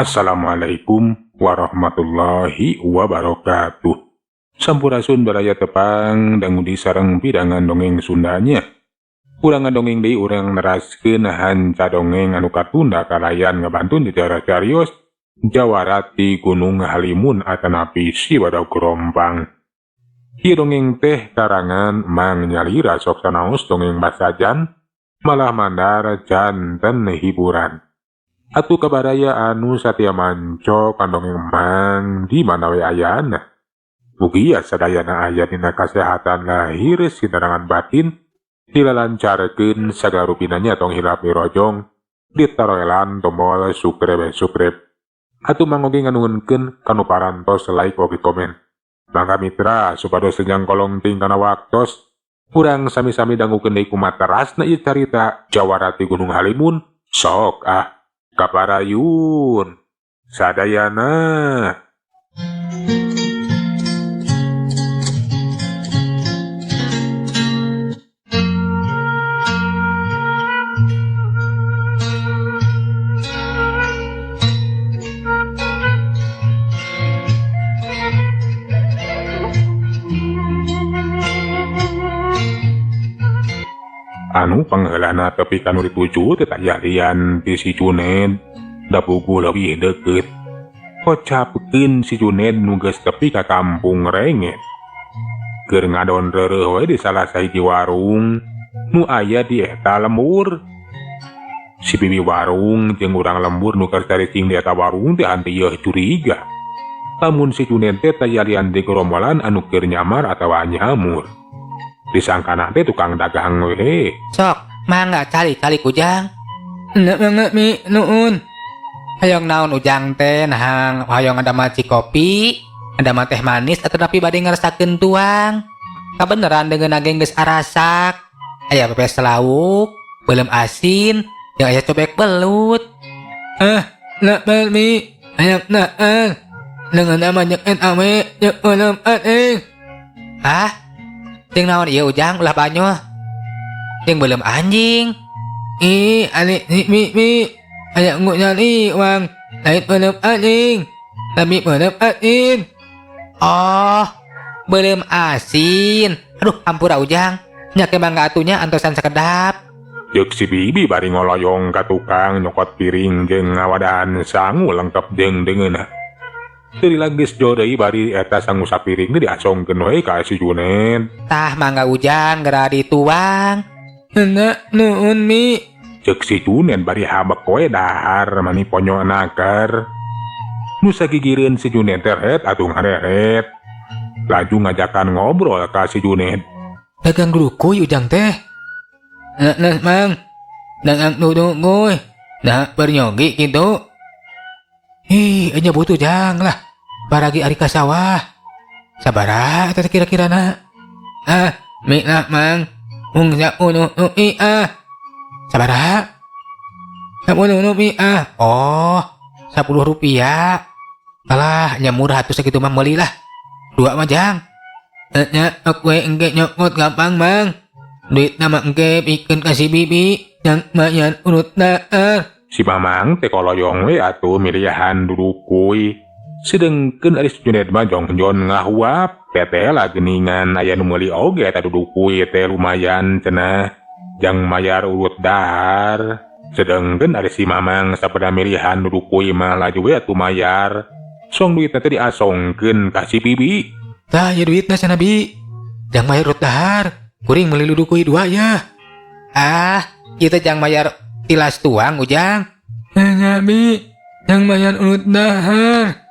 Assalamualaikum warahmatullahi wabarakatuh. Sampurasun baraya tepang dangudi sareng pidangan dongeng Sundanya. Urang dongeng deui urang neraskeun hanca dongeng anu katunda kalayan ngabantun di cara carios Jawarati Gunung Halimun atanapi si Wadaw Gerompang. Ieu dongeng teh karangan Mang Nyalira sok sanaos dongeng basajan malah mandar janten hiburan. Atuh kabaraya anu satia manco kandongeng Mang di mana we ayana. Mugia sadayana aya dina kasehatan lahir sinarangan batin dilalancarkeun sagarupinanya tong hilap mirojong ditaroelan tombol subscribe. Atuh mangoge nganuhunkeun kanu parantos like oge komen. Mangga mitra supados sejang kolong ting kana waktos urang sami-sami dangukeun deui kumaterasna ieu carita Jawarati Gunung Halimun sok kaparayun sadayana. Anu pangheulana tepi kanu dituju teh tajadian ti si Juned da puguh leuwih deukeut. Kocapkeun si Juned nu geus tepi ka kampung Renget. Keur ngadon reureuh we di salah sahiji warung nu aya di eta lembur. Si bibi warung jeung urang lembur nu keur caricing di eta warung teh henteu curiga. Lamun si Juned teh tajadian di gerombolan anu keur nyamar atawa nyamur. Disangkana teh tukang dagang we. Sok, mangga cali-cali kujang. Enak banget mi, nuun. Hayong naon ujang teh, nahang hayong ada maci kopi, ada mah teh manis, atau tapi bade ngerasakeun tuang. Kabeneran dengan ageng geus arasak. Aya pepes lauk, belum asin, yang aya cobek belut. Nak mi, hayang naan. Dengan nama nyeken ame, nyek belum ading. Ting naon ieu ujang ulah banyoh. Ting belum anjing. Ali mi. Aya ngunyali wang. Lain belum anjing. Tapi belum asin. Oh, belum asin. Aduh, ampura ujang. Nya ke mangga atunya antosan sakedap. Jeung si bibi bari ngoloyong ka tukang nyokot piring jeung ngawadahan sangu lengkep jeung deungeunna. Teu geus jodei bari eta sangu sapiring teh diasongkeun we ka si Juned. Tah mangga ujang geura dituang. Enak nuun mi. Ceuk si Juned bari habek we dahar mani ponyona keur. Nu sagigireun si Juned teh ret atuh ngareret. Laju ngajakan ngobrol ka si Juned. Dagang grukuy ujang teh. Nah mang. Dagang nuduguy. Nah bernyogi kitu. Enya butuh jang lah. Baragi ari ka sawah. Sabaraha eta kira-kira na? Mi lah mang. Mung unu Sabaraha? 10 rupiah. Oh, 10 rupiah. Alah, nya murah atuh sakitu mah meuli lah. 2 mah jang. Nya aku engke nyokot gampang mang. Duit nama engke pikeun ka si bibi yang mayan urut daar. Si Mamang teh koloyong we atuh milihan dudukuy. Sedengkeun ari si Juned mah jongjon ngahuap. Tetela geuningan aya nu meuli oge eta dudukuy teh lumayan cenah. Jang mayar urut dahar. Sedengkeun ari si Mamang sabada milihan dudukuy mah laju we atuh mayar. Song duitna teh diasongkeun ka si bibi. Tah ya duitna cenah bi. Jang mayar urut dahar. Kuring meuli dudukuy 2 ya. Ieu teh jang mayar tilas tuang ujang. Nya bi, yang mayan urut dahar.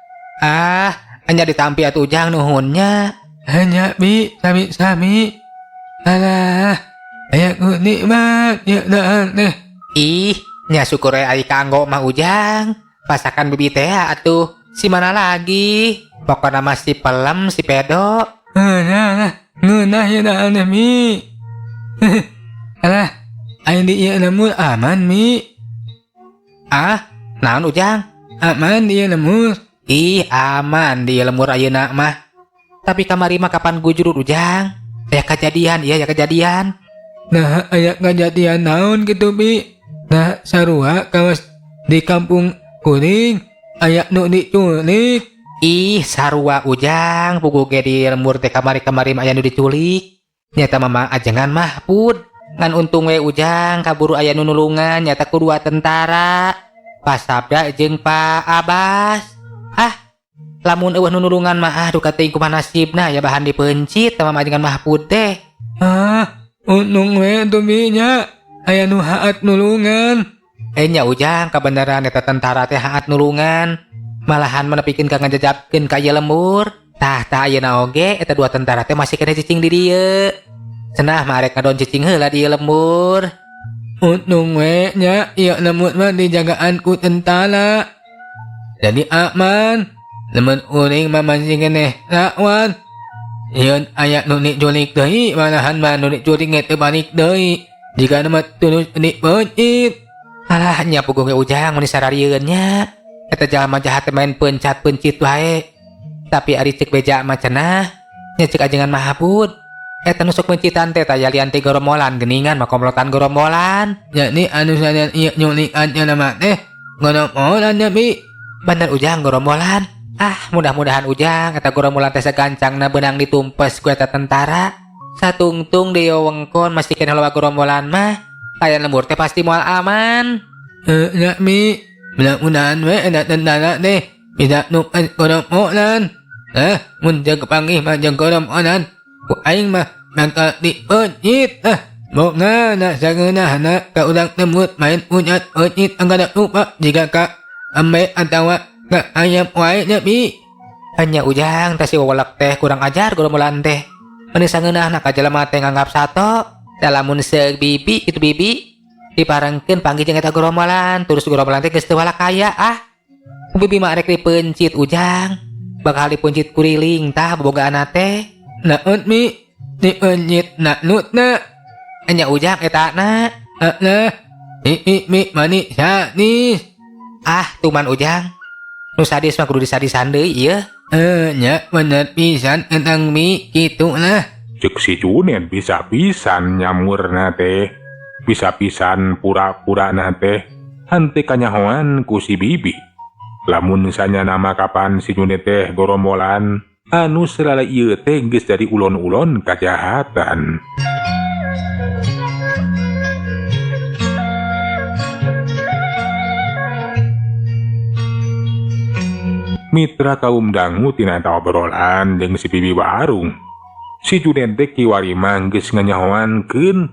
Anya ditampi atuh ujang nuhunnya. Hanya bi, sami-sami. Alah, aya ku nikmat ya dahar teh. Nya syukur ari kanggo mah ujang. Pasakan bibi teh atuh. Si mana lagi? Pokona mah si pelem, si pedo. Ngeunah ya dahar teh mi. Alah, ayo di ieu lemur aman mi. Naon ujang? Aman di ieu lemur. Aman di ieu lemur ayeuna mah. Tapi kamari mah kapan gujurut ujang? Aya kejadian, iya ya kejadian. Nah, aya kejadian naon kitu bi? Nah, sarua kawas di kampung kuring. aya nu diculik. Ih, sarua Ujang, pugu ge di lembur teh kamari-kamari aya nu diculik. Nyata Mamang ajengan Mahpud. Ngan untung we Ujang kaburu aya nu nulungan nyata kedua tentara. Pak Sabda jeung Pak Abbas. Lamun eueuh nu nulungan mah duka teuing kumaha nasibna ya bahan dipencit sama ajengan Mahpud teh. Untung we tubinya aya nu haat nulungan. Nya Ujang kabeneran eta tentara teh haat nulungan. Malahan menepikeun ka ngajajabkeun ka ieu lembur. Tah ayeuna oge eta dua tentara teh masih kena cicing di dieu. Cenah marek ngadon cicing heula di ieu lembur. Untung we nya ieu lemut mah dijagaan ku tentara. Jadi aman. Lemun uring mah masih keneh lawan. Yeun aya nu diculik deui malahan mah nu diculik teu balik deui. Jika nama tulus dipencit. Alah nya puguh ge Ujang mun sararieun nya. Eta jalma jahat main pencit wae. Tapi ari cek beja mah cenah nya cek ajengan Mahpud. Eta nu sok pencitan teh taya lian teh gorombolan geuningan mah komplotan gorombolan. Jadi anu sanean ieu nyulikan nya nama teh gorombolan nya bi. Bener Ujang gorombolan. Mudah-mudahan Ujang eta gorombolan teh sagancangna beunang ditumpes ku eta tentara. Satungtung di wewengkon masih keneh loba gorombolan mah. Aya lembur teh pasti moal aman. Nya mi. Mudah-mudahan we ada tentara deh bisa nukas gorombolan. Mun jeung kepanggih mah jeung gorombolan ku aing mah bakal dipencit. Boga na sageunahna ka urang lembut main unyat pencit angkana lupa jika ka ambe atawa ka ayam wae nya bi. Hanya Ujang teh si wawalak teh kurang ajar gorombolan teh. Mun sageunahna ka jelema teh nganggap sato. Lamun seug bibi kitu bibi diparengkeun panggih jeung eta gorombolan terus gorombolan teh geus teu walak kaya bibi mah rek dipencit Ujang bakal dipencit kuriling tah bobogaana teh naon mi dipencit nutna nya Ujang eta na mi mani sadis tuman Ujang nu sadis mah kudu disadisan deui ieu nya bener pisan entang mi kitu lah cek si Junet bisa-pisan nyamurna teh bisa-pisan pura-pura teh henteu kanyahoan ku si bibi. Lamun sanya nama kapan si Junet teh gorombolan anu serala ieu teh geus jadi ulon-ulon kajahatan. Mitra kaum dangu tina eta obrolan jeung si bibi warung. Si Junet teh kiwari mah geus nganyahoankeun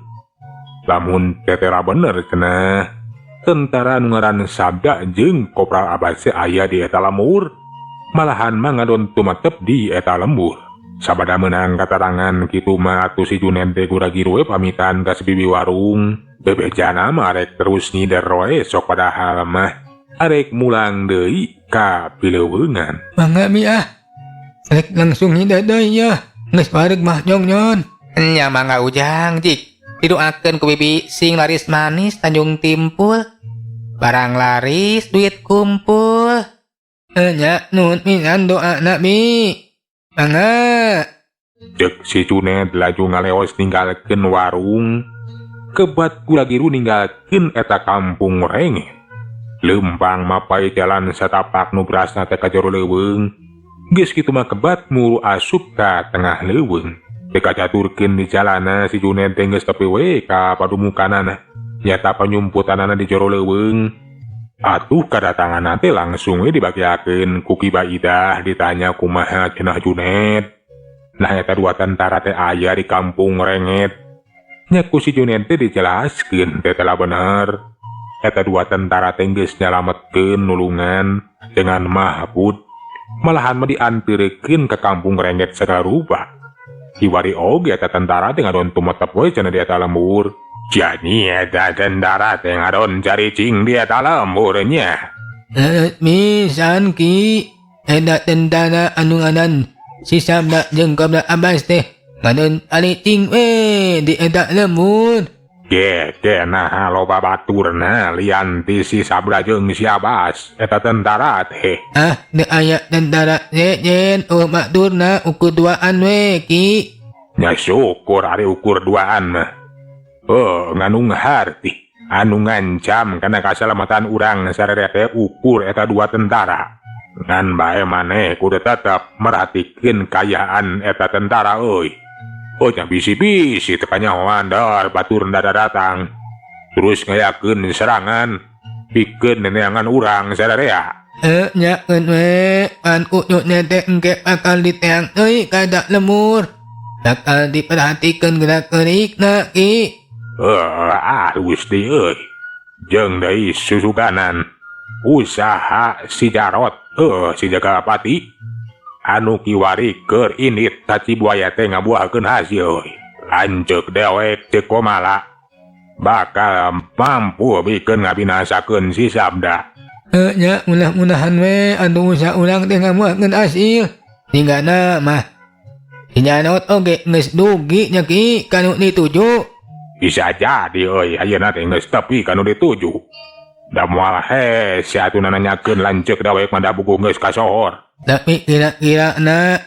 lamun tetera bener cenah tentara nu ngaran Sabda jeung Kopral Abbas aya di eta lembur. Malahan mah ngadon tumatep di eta lembur. Sabada meunang katarangan kitu mah atuh si Junet teh gura-giru pamitan ka si bibi warung. Bebejana mah arek terus ngider we sok padahal mah arek mulang deui ka pileuweungan. Mangga mi rek langsung ngider deui ya. Geus pareg mah nyong-nyon. Nya mangga Ujang jik didoakeun ku bibi sing laris manis Tanjung Timpul. Barang laris duit kumpul. Nya nuhun pisan doana bi. Mangga. Cek si Junet laju ngaleos ninggalkeun warung. Kebat gula-giru ninggalkeun eta kampung rengeh. Lempang mapai jalan satapak nu berasna teh ka jero leuweung. Geus kitu mah kebat muru asup ka tengah leuweung. Teu kacaturkeun di jalana si Junet teh geus tepi we ka padumukanana. Nyata panyumputanana di jero leuweung. Atuh kadatanganna teh langsung we dibagiakeun ku Ki Baidah ditanya kumaha cenah Junet. Nah eta dua tentara teh aya di kampung Renget. Nya ku si Junet teh dijelaskeun teh telah bener. Eta dua tentara teh geus nyalametkeun nulungan dengan Mahpud. Malahan mah dianterkeun ke kampung Renget sagarupa. Kiwari oge eta tentara teh ngadon tumetep we cenah di eta lembur. Jadi eta tentara teh ngadon caricing di eta lembur nya. Misan Ki, eta tentara anu ngaran si Sabda jeung Kopral Abbas teh ngadon caricing we di eta lembur. Nah loba baturna lian ti si Sabda jeung si Abbas eta tentara teh. Teu aya tentara sejen baturna ukur duaan we Ki. Nya syukur ari ukur duaan mah. Nganu ngaharti anu ngancam kana kasalamatan urang sararea teh ukur eta dua tentara. Ngan bae maneh kudu tetep merhatikeun kayaan eta tentara euy. Oh nya bisi-bisi teu kanyahoan dar batur datang. Terus ngayakeun serangan pikeun neneangan urang sadarea. Nyakeun we pan kunyutnya teh engke bakal diteang euy kada lemur. Bakal diperhatikeun gerak-gerikna ki. Gusti euy. Jeung deui susuganan usaha si Jarot si Jagapati anu kiwari keur indit Tacibuaya teh ngabuahkeun hasil. Lanceuk dewek ceuk Komala bakal mampu bikeun ngabinasakeun si Sabda. Nya mudah-mudahan we anu usaha urang teh ngabuahkeun hasil. Tinggalna mah si Jarot oge geus dugi nya ki kanu dituju. Bisa jadi euy ayeuna teh geus tepi kanu dituju. Da moal si atuna nanyakeun lanceuk dewek mah da buku geus kasohor. Tapi kira-kira na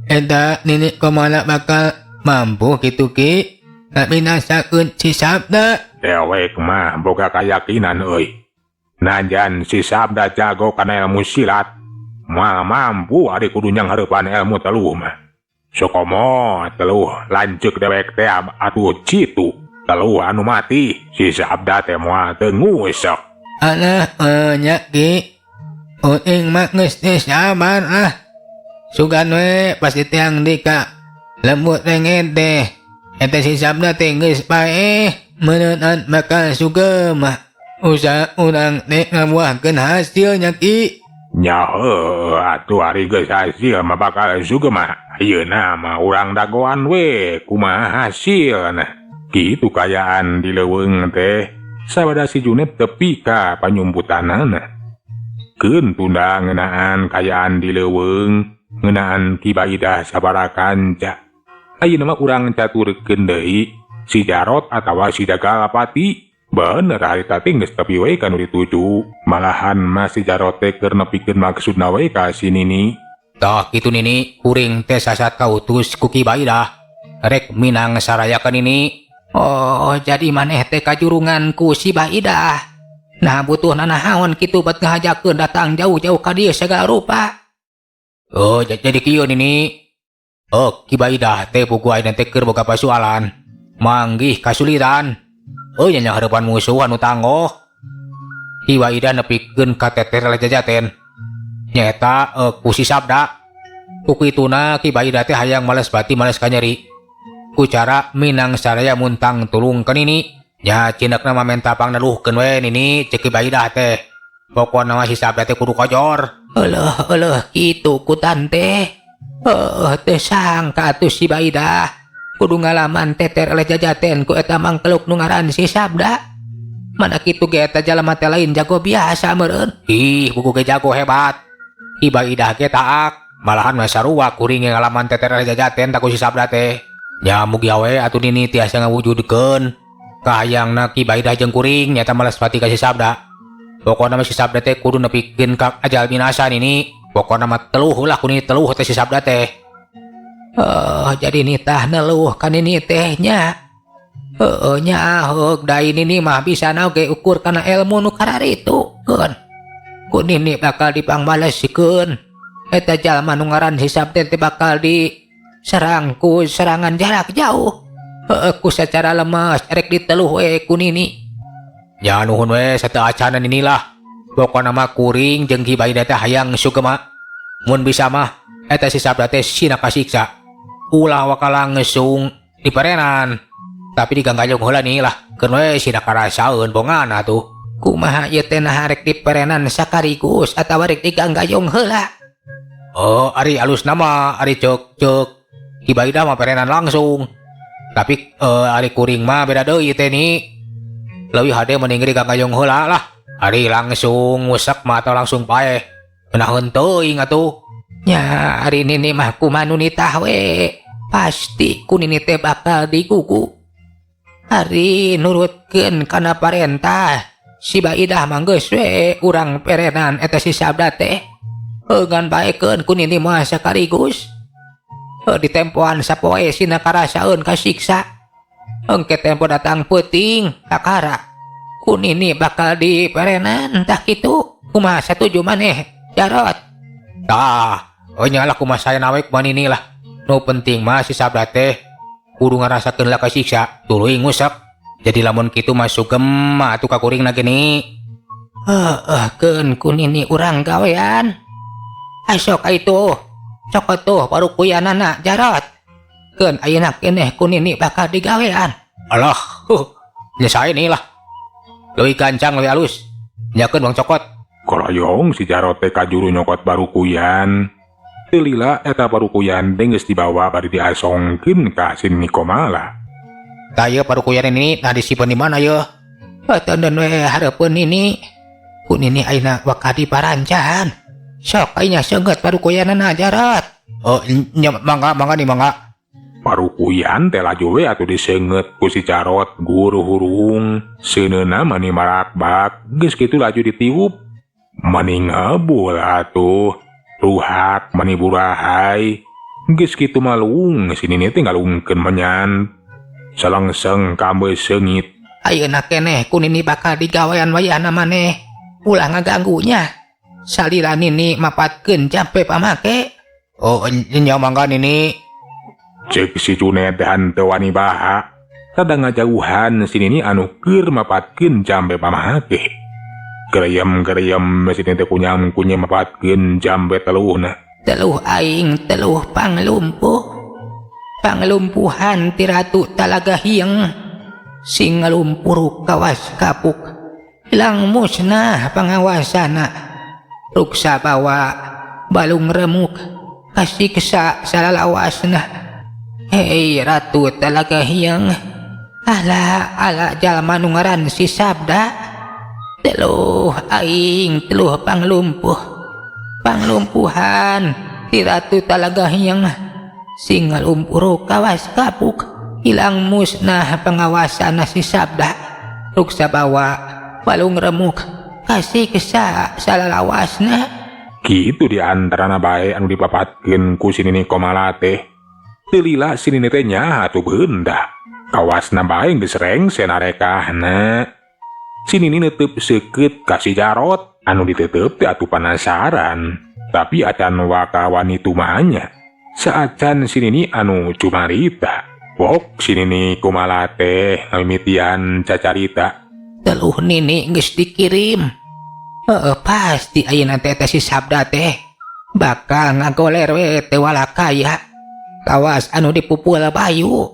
eta Nini Komala bakal mampu kitu ki ngabinasakeun si Sabda. Dewek mah boga kayakinan euy. Najan si Sabda jago kana ilmu silat, moal mampu ari kudu nyang hareupan ilmu teluh mah. Sokomo teluh lanceuk dewek teh atuh citu. Teluh anu mati si Sabda teh moal teu ngusok. Alah nya ki uing mah geus teh sabar lah. Sugan we pasti teang dika lembut renget teh. Eta si Sabda teh geus bae meuneunan bakal sugem mah. Usaha urang teh ngabuahkeun hasil nya ki. Nya atuh ari geus hasil mah bakal sugem mah. Ayeuna mah urang dagoan we kumaha hasilna. Kitu kayaan di leuweung teh sabada si Junet tepi ka panyumputanana. Keun tunda ngeunaan kayaan di leuweung, ngeunaan Ki Baidah sabaraha kanca. Ayeuna mah urang caturkeun deui si Jarot atawa si Jagalapati. Bener harita teh geus tepi we kanu dituju. Malahan mah si Jarot teh keur nepikeun maksudna we ka si Nini. Tah kitu Nini, kuring teh sasat kautus ku Ki Baidah. Rek minang sarayakeun Nini. Oh, jadi maneh teh kajurungan ku si Baidah. Nah butuh nanahaon kitu bet ngahajakeun datang jauh-jauh ka dieu segala rupa. Oh, jadi kieu Nini. Oh, Ki Baidah teh pugu ayeuna teh keur boga pasoalan. Manggih kasuliran. Nya hareupan musuh anu tangguh. Ki Baidah nepikeun ka Teter Lejajaten. Nyaeta ku si Sabda. Ku kituna Ki Baidah teh hayang males bati males kanyeri. Ku cara minang saraya muntang tulung ke Nini. Ya cinekna mah menta pangneluhkeun we Nini ceuk Ki Baidah teh. Pokona mah si Sabda teh kudu kojor. Eueuh kitu ku tante. Teu sangka atuh si Baidah kudu ngalaman Teter Lejajaten ku eta mangkeluk nu ngaran si Sabda. Mana kitu ge eta jalema teh lain jago biasa meureun. Ih buku ge jago hebat. Ki Baidah ge taak. Malahan mah sarua kuring ngalaman Teter Lejajaten taku si Sabda teh. Ya mugi awe atuh Nini tiasa ngawujudkeun kahayangna Ki Baidah jeung kuring nyata males pati ka si Sabda. Pokona mah si Sabda teh kudu nepikeun ka ajal binasa Nini. Pokona mah teluh ulah ku Nini teluh teh si Sabda teh. Jadi nitah neluh ka Nini teh nya. Nya heug dai Nini mah bisa oge ukur kana ilmu nu kararitu keun. Ku Nini bakal dipangbalesikeun. Eta jalma nu ngaran si Sabda teh bakal di serangku serangan jarak jauh. Ku secara lemas rek diteluh we ku Nini. Ya nuhun we sateu acana Nini lah. Pokona mah kuring jeung Ki Baidah teh hayang sugema. Mun bisa mah eta si Sabda teh sina kasiksa. Ulah wakala ngesung diperenan. Tapi diganggayong heula nih lah. Keun we sina karasaeun bongan atuh. Kumaha ieu teh nah rek diperenan sakaligus atawa rek diganggayong heula. Ari alus nama ari ceuk Ki Baidah mah perenan langsung. Tapi ari kuring mah beda deui teh ni. Leuwih hade mending diganggayong heula lah. Ari langsung ngusek mah atau langsung paeh. Menaheun teuing atuh. Nya ari Nini mah kumaha nu nitah we. Pasti ku Nini teh bakal digugu. Ari nurutkeun kana parentah si Baidah mah geus we urang perenan eta si Sabda teh. Ngan baekeun ku Nini mah sakaligus. Di tempoan sapoe sina karasaeun kasiksa. Engke tempo datang peuting kakara. Ku Nini bakal diperenan tah kitu. Kumaha satuju maneh Jarot? Nyalah kumaha saya nawe kumaha nini lah. Nu penting mah si sabda teh kudu ngarasakeun lah kasiksa tuluy ngusap. Jadi lamun kitu mah sugem atuh ka kuringna gini. Keun ku nini urang gawean. Asok itu. Cokot tuh parukuyanana Jarot. Keun ayeuna keneh ku nini bakal digawean. Alah, nyesain lah. Leuwih gancang leuwih alus. Nyakeun Bang Cokot. Koloyong si Jarot teh kajuru nyokot barukuyan. Teu lila eta barukuyan teh geus dibawa bari diasongkeun ka si Nini Komala. Tah ieu parukuyan ini nah disimpen di mana ye? Teunan we hareupeun nini. Ku nini ayeuna waka di parancan. Sok aya seungeut parukuyanana Jarot. Nya mangga nih mangga. Parukuyan teh laju we atuh diseungeut ku si Jarot guru hurung. Seuneuna mani marakbak geus kitu laju ditiup. Mani ngebul atuh. Ruhak mani burahay. Geus kitu malung si Nini teh ngalungkeun menyan. Selengseng kambe seungit. Ayeuna keneh ku nini bakal digawean wayahna maneh. Ulah ngaganggunya. Salila nini mapatkeun jampe pamake. Nya mangga nini. Cek si Junet teh henteu wani baha. Tada ngajauhan si Nini anu keur mapatkeun jambe pamake. Gereyem si Nini teh kunyam mapatkeun jambe teluhna. Teluh aing teluh panglumpuh. Panglumpuhan ti Ratu Talaga Hieng. Sing ngalumpur kawas kapuk. Hilang musnah pangawasana. Ruksa bawa balung remuk. Kasiksa salalawasna. Hei Ratu Talaga Hieng. Ala jalma nu ngaran si Sabda. Teluh aing teluh panglumpuh. Panglumpuhan ti Ratu Talaga Hieng. Sing ngalumpur kawas kapuk. Hilang musnah pengawasan si Sabda. Ruksa bawa balung remuk. Kasiksa salalawasna. Kitu di antarana bae anu dipapatkeun ku si Nini Komala teh. Teu lila si Nini teh nya atuh beundah. Kawasna bae geus rengse narekahna. Si Nini neuteup seukeut ka si Jarot anu diteuteup teh atuh panasaran. Tapi acan waka wanitu mahnya. Saacan si Nini anu cumarita. Pok si Nini Komala teh mimitian cacarita. Teluh nini geus dikirim. Pasti ayeuna teh si Sabda teh bakal ngagoler we teh walakaya. Kawas anu dipupul bayu.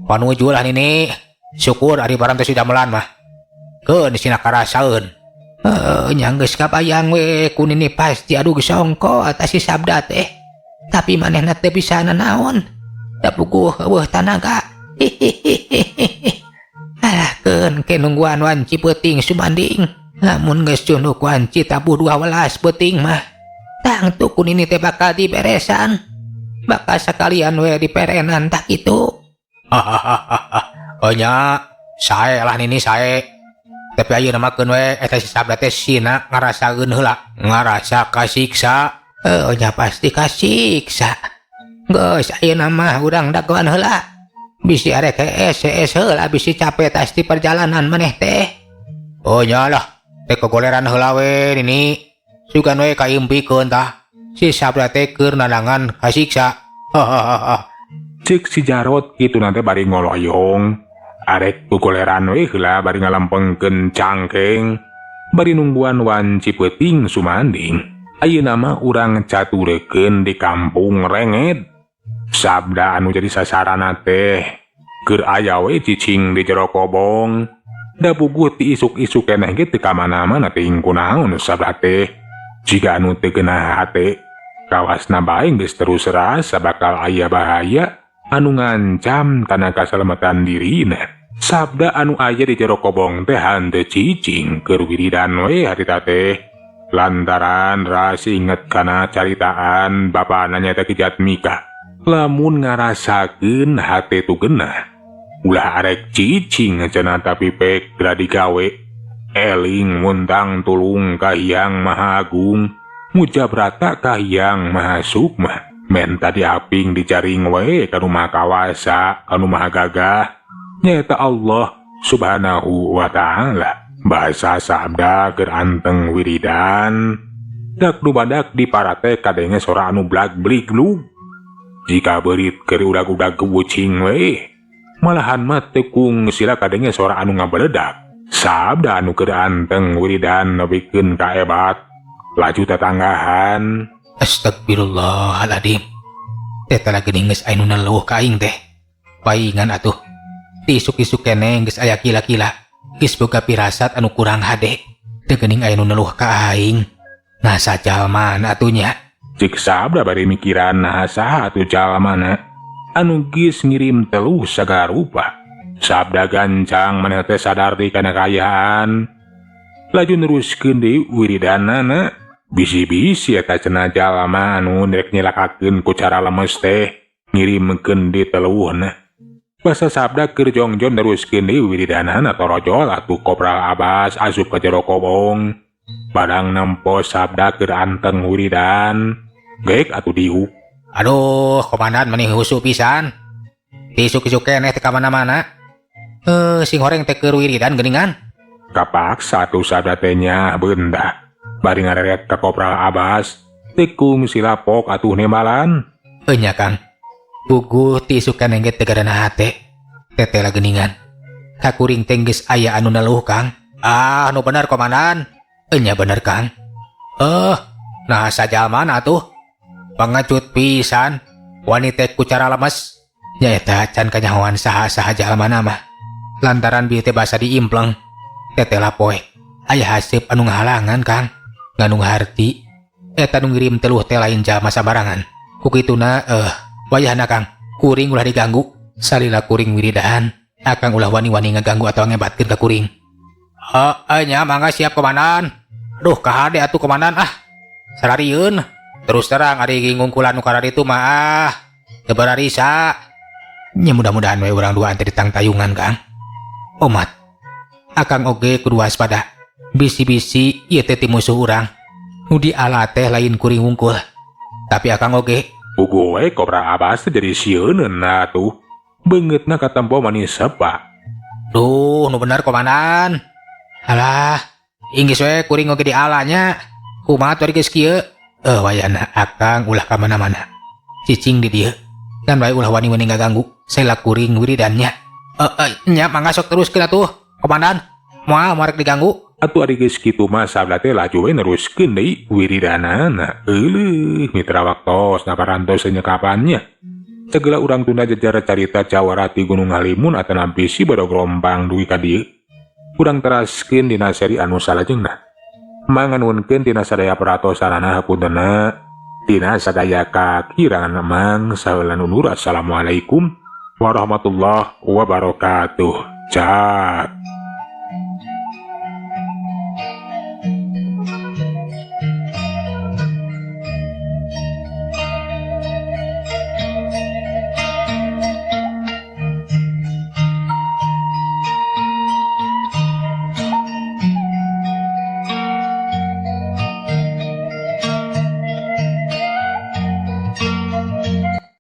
Panuju lah nini. Syukur ari barang teh si damelan mah. Keun sina karasaeun. Nya geus kabayang we ku nini pasti adu geus songko atas si Sabda teh. Tapi manehna teh bisa nanaon. Da puguh eueuh tanaga. Alah keun ke nungguan wanci peuting subanding. Lamun geus junuk wanci tabuh 12 peuting mah. Tangtu ku nini teh bakal diberesan. Bakal sakalian we diperenan tak kitu. Nya sae lah nini sae. Tapi ayeuna mah keun we eta si Sabda teh sina ngarasakeun heula. Ngarasa kasiksa. Nya pasti kasiksa. Geus ayeuna mah urang dagoan heula. Bisi arek es heula bisi capek tas di perjalanan maneh teh. Nyalah teh kegoleran heula we nini. Sugan we kaimpikeun tah. Si Sabda teh keur nadangan kasiksa. Cek si Jarot kitu nanti bari ngoloyong. Arek kegoleran we heula bari ngalampengkeun cangkeng. Bari nungguan wanci peuting sumanding. Ayeuna mah urang caturekeun di kampung Renget. Sabda anu jadi sasarana teh keur aya we cicing di jero kobong. Da puguh ti isuk-isuk keneh ge teu ka mana-mana teuing kunaon Sabda teh. Jika anu teu geunah hate, kawasna bae geus terus rasa bakal aya bahaya anu ngancam kana kasalamatan dirina. Sabda anu aya di jero kobong teh henteu cicing keur wiridan we harita teh. Lantaran rasa inget kana caritaan bapana nyaeta Ki Jatmika. Lamun ngarasakeun hate tu geunah. Ulah arek cicing cenah tapi pek gladi gawe. Eling muntang tulung ka Hyang Maha Agung. Mujabrata ka Hyang Maha Sukma. Men tadi aping dicaring we kanu Maha Kawasa, kanu Maha Gagah. Nyaeta Allah Subhanahu wa Ta'ala. Bahasa Sabda keur anteng wiridan. dak dumadak di parate kadenge sora anu blag-bliglug. Jika berit keur udag-udag kewucing we, malahan mah teu kung sila kadenge sora anu ngabeledak. Sabda anu keur anteng wiridan nepikeun ka ebat. Laju tetanggahan. Astagfirullahaladzim. Teta lagi geus anu neluh ka aing teh. Paingan atuh. Tisuk-isuk keneh geus aya kila-kila. Geus boga pirasat anu kurang hade. Teu geuning aya nu neluh ka aing. Ngasa jalmana atunya. Cik sabda bari mikiran nah saha atuh jalmana anu geus ngirim teluh sagala rupa. Sabda gancang maneh teh sadar di kana kaayaan. Laju neruskeun deui wiridanana. Bisi-bisi eta cenah jalma anu rek nyelakakeun ku cara lemes teh ngirimkeun di teluhna. Basa sabda keur jongjon neruskeun deui wiridanana torojol atuh Kopral Abbas asup ka jero kobong. Badang nempo sabda keur anteng wiridan. Geek atuh diuk. Aduh, komandan meni husu pisan. Tisuk-isuk keneh teh ka mana-mana. Sing horeng teh keur wiridan geuningan. Kapaksa atuh sabda teh nya beundah. Bari ngareret ka Kopral Abbas, tekung silapok atuh nembalan. Nya Kang. Puguh tisuk keneh ge teu gadana hate. Tetela geuningan. Kakuring teh geus aya anu neluh Kang. Nu bener komandan. Nya bener Kang. Nah sajalmana atuh. Pangecut pisan. Wanita ku cara lemes. Nya eta can kanyahoan saha-saha jalmana mah. Lantaran bieu teh basa diimpleng. Tetela poe. Aya haseup anu ngahalangan Kang. Nganu harti. Eta nu ngirim teluh teh lain jalma sabarangan. Kukituna wayahna Kang. Kuring ulah diganggu. Salila kuring wiridan. Akang ulah wani-wani ngaganggu atau ngebatkeun ka kuring. Nya mangga siap komandan. Duh kahade atuh komandan sararieun. Terus terang ari ngungkulan nu karari itu mah teu bararisa. Nya mudah-mudahan we urang duaan teh ditang tayungan Kang. Omat. Akang oge kudu waspada. Bisi-bisi ieu teh ti musuh urang. Nu diala teh lain kuring wungkul. Tapi akang oge Puguh we Kopral Abbas teh jadi sieuneun atuh. Beungeutna katempo manis sepa. Duh, nu bener komandan. Alah, inggis we kuring oge dialanya. Kumaha atuh geus kieu? Wayahna akang ulah ka mana-mana. Cicing di dieu. Dan bae ulah wani-wani ngaganggu. Saela kuring wiridannya. Nya mangga sok teruskeun atuh, komandan. Moal marek diganggu. Atuh ari geus kitu mah sabda teh laju we neruskeun deui wiridanana. Euleuh mitra waktos naparantos nyekapannya. Segala urang tunda jejar carita Jawara ti Gunung Halimun atan nampi si Badogrompang dugi ka dieu. Urang teraskeun dina seri anu salajengna. Manganuhunkeun tina sadaya paratosanana hapuntenna. Tina sadaya kakirangan mang saeuleun undur. Assalamualaikum warahmatullahi wabarakatuh. Cak.